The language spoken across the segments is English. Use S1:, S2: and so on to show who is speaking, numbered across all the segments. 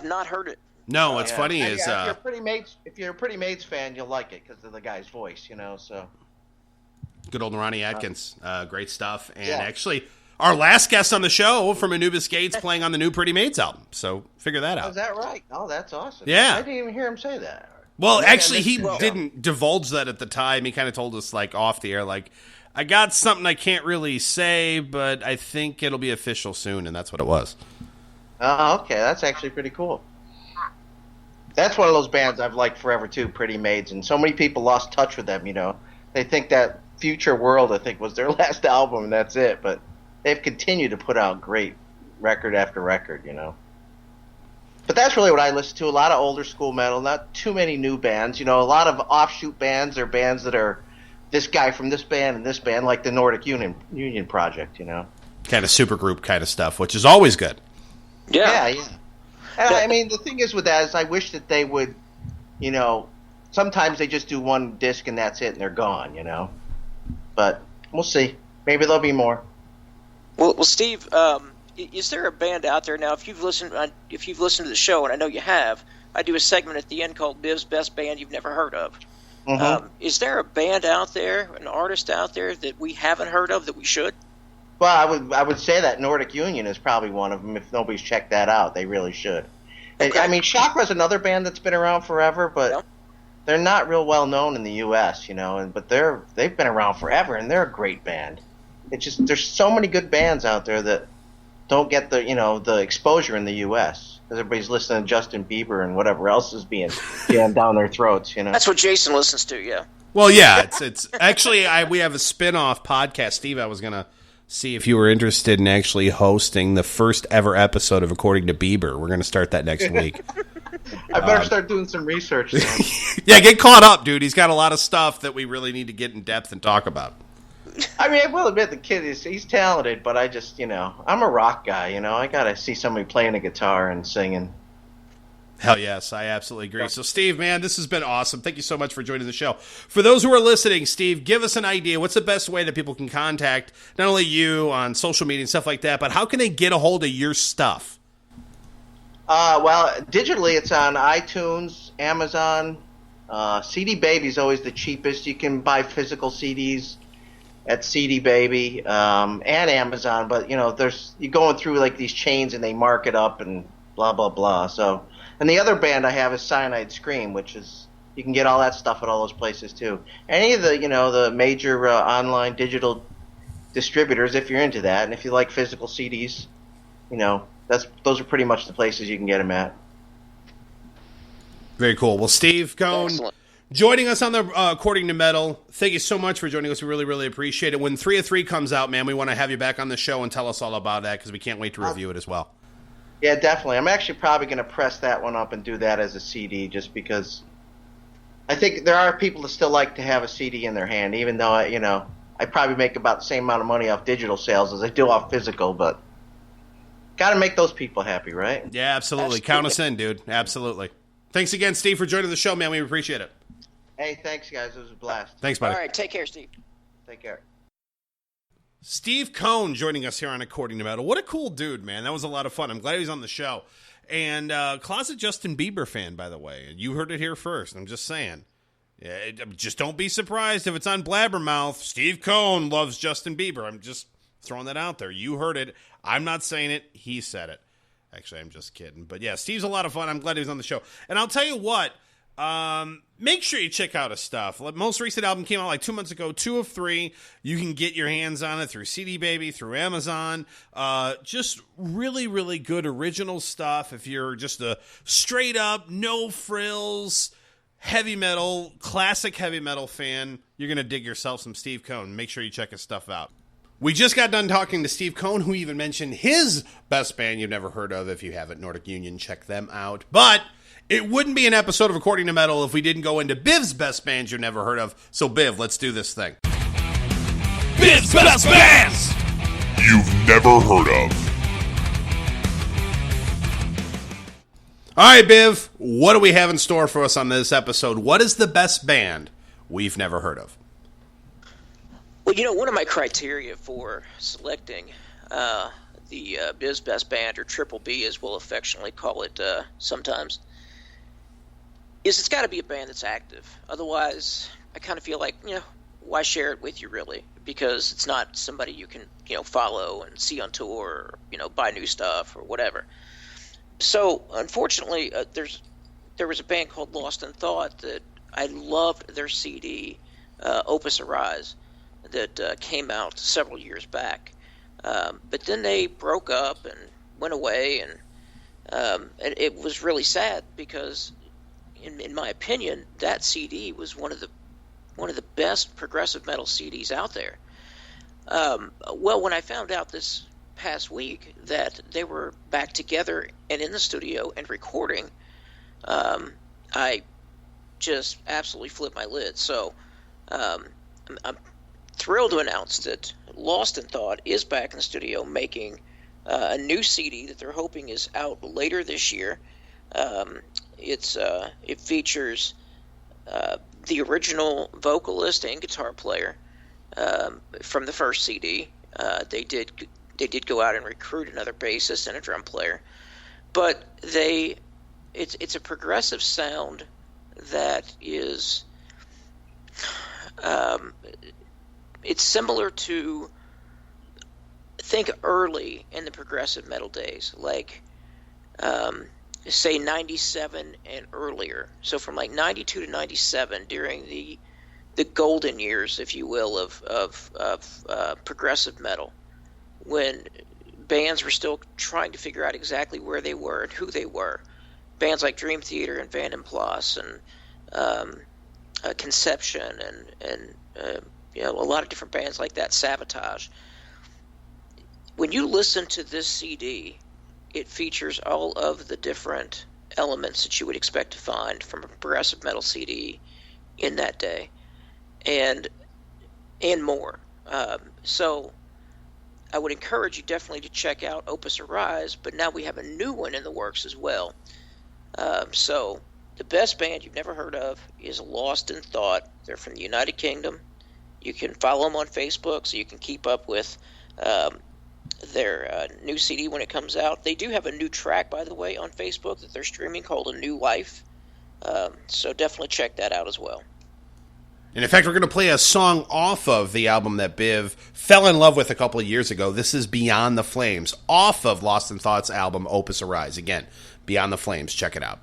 S1: have not heard it.
S2: No, what's funny is
S3: if you're a Pretty Maids fan, you'll like it because of the guy's voice, so.
S2: Good old Ronnie Atkins. Great stuff. And actually, our last guest on the show from Anubis Gates playing on the new Pretty Maids album. So figure that out.
S3: Oh, is that right? Oh, that's awesome.
S2: Yeah.
S3: I didn't even hear him say that.
S2: Well, actually, he didn't divulge that at the time. He kind of told us, off the air, I got something I can't really say, but I think it'll be official soon, and that's what it was.
S3: Oh, okay. That's actually pretty cool. That's one of those bands I've liked forever, too, Pretty Maids, and so many people lost touch with them, They think that Future World, I think, was their last album, and that's it, but they've continued to put out great record after record, But that's really what I listen to, a lot of older school metal, not too many new bands, a lot of offshoot bands or bands that are this guy from this band and this band, like the Nordic Union Project,
S2: Kind of supergroup kind of stuff, which is always good.
S3: Yeah. And I mean, the thing is with that is I wish that they would, sometimes they just do one disc and that's it and they're gone, But we'll see. Maybe there'll be more.
S1: Well, Steve, is there a band out there now? If you've listened to the show, and I know you have, I do a segment at the end called Biv's Best Band You've Never Heard Of.
S3: Mm-hmm.
S1: Is there a band out there, an artist out there that we haven't heard of that we should?
S3: Well, I would say that Nordic Union is probably one of them. If nobody's checked that out, they really should.
S1: Okay.
S3: I mean, Chakra's another band that's been around forever, but they're not real well known in the U.S., but they've been around forever, and they're a great band. It's just there's so many good bands out there that don't get the exposure in the U.S. because everybody's listening to Justin Bieber and whatever else is being jammed down their throats.
S1: That's what Jason listens to. Yeah.
S2: Well, yeah, it's actually we have a spin-off podcast, Steve. I was gonna see if you were interested in actually hosting the first ever episode of According to Beiber. We're going to start that next week.
S3: I better start doing some research then.
S2: Yeah, get caught up, dude. He's got a lot of stuff that we really need to get in depth and talk about.
S3: I mean, I will admit the kid he's talented, but I just, I'm a rock guy, I got to see somebody playing a guitar and singing.
S2: Hell yes, I absolutely agree. So, Steve, man, this has been awesome. Thank you so much for joining the show. For those who are listening, Steve, give us an idea. What's the best way that people can contact not only you on social media and stuff like that, but how can they get a hold of your stuff?
S3: Well, digitally, it's on iTunes, Amazon. CD Baby's always the cheapest. You can buy physical CDs at CD Baby and Amazon, but you're going through these chains and they mark it up and blah blah blah. So. And the other band I have is Cyanide Scream, which is you can get all that stuff at all those places too. Any of the the major online digital distributors, if you're into that, and if you like physical CDs, those are pretty much the places you can get them at.
S2: Very cool. Well, Steve Cohn, joining us on the According to Metal. Thank you so much for joining us. We really, really appreciate it. When 3 of 3 comes out, man, we want to have you back on the show and tell us all about that because we can't wait to review it as well.
S3: Yeah, definitely. I'm actually probably going to press that one up and do that as a CD just because I think there are people that still like to have a CD in their hand, even though, I probably make about the same amount of money off digital sales as I do off physical, but got to make those people happy, right?
S2: Yeah, absolutely. Count us in, dude. Absolutely. Thanks again, Steve, for joining the show, man. We appreciate it.
S3: Hey, thanks, guys. It was a blast.
S2: Thanks, buddy.
S1: All right, take care, Steve.
S3: Take care.
S2: Steve Cohn joining us here on According to Metal. What a cool dude, man. That was a lot of fun. I'm glad he was on the show. And closet Justin Bieber fan, by the way. You heard it here first. I'm just saying. Yeah, just don't be surprised if it's on Blabbermouth. Steve Cohn loves Justin Bieber. I'm just throwing that out there. You heard it. I'm not saying it. He said it. Actually, I'm just kidding. But yeah, Steve's a lot of fun. I'm glad he was on the show. And I'll tell you what. Make sure you check out his stuff. Most recent album came out 2 months ago, 2 of 3. You can get your hands on it through CD Baby, through Amazon. Just really, really good original stuff. If you're just a straight up, no frills, heavy metal, classic heavy metal fan, you're going to dig yourself some Steve Cohn. Make sure you check his stuff out. We just got done talking to Steve Cohn, who even mentioned his best band you've never heard of. If you haven't, Nordic Union, check them out. But it wouldn't be an episode of According to Metal if we didn't go into Biv's best bands you've never heard of. So, Biv, let's do this thing.
S4: Biv's best bands you've never heard of.
S2: All right, Biv, what do we have in store for us on this episode? What is the best band we've never heard of?
S1: Well, one of my criteria for selecting the Biz Best Band, or Triple B as we'll affectionately call it sometimes, is it's got to be a band that's active. Otherwise, I kind of feel like, why share it with you, really? Because it's not somebody you can, follow and see on tour, or, buy new stuff or whatever. So, unfortunately, there was a band called Lost in Thought that I loved their CD, Opus Arise, that came out several years back. But then they broke up and went away, and it was really sad because, in my opinion, that CD was one of the best progressive metal CDs out there. Well, when I found out this past week that they were back together and in the studio and recording, I just absolutely flipped my lid. So I'm thrilled to announce that Lost in Thought is back in the studio making a new CD that they're hoping is out later this year. It features the original vocalist and guitar player from the first CD. They did go out and recruit another bassist and a drum player, but it's a progressive sound that is it's similar to, think early in the progressive metal days, like say 97 and earlier. So from like 92 to 97, during the golden years, if you will, of progressive metal, when bands were still trying to figure out exactly where they were and who they were. Bands like Dream Theater and Van den Plas and Conception and a lot of different bands like that, Sabotage. When you listen to this CD, it features all of the different elements that you would expect to find from a progressive metal CD in that day, and more. So I would encourage you definitely to check out Opus Arise, but now we have a new one in the works as well. So the best band you've never heard of is Lost in Thought. They're from the United Kingdom. You can follow them on Facebook so you can keep up with their new CD when it comes out. They do have a new track, by the way, on Facebook that they're streaming called A New Life. So definitely check that out as well.
S2: And in fact, we're going to play a song off of the album that Biv fell in love with a couple of years ago. This is Beyond the Flames, off of Lost in Thought's album Opus Arise. Again, Beyond the Flames. Check it out.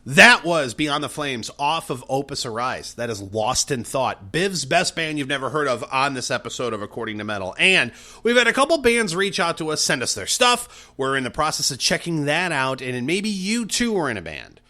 S2: That was Beyond the Flames off of Opus Arise. That is Lost in Thought. Biv's best band you've never heard of on this episode of According to Metal. And we've had a couple bands reach out to us, send us their stuff. We're in the process of checking that out, and maybe you too are in a band.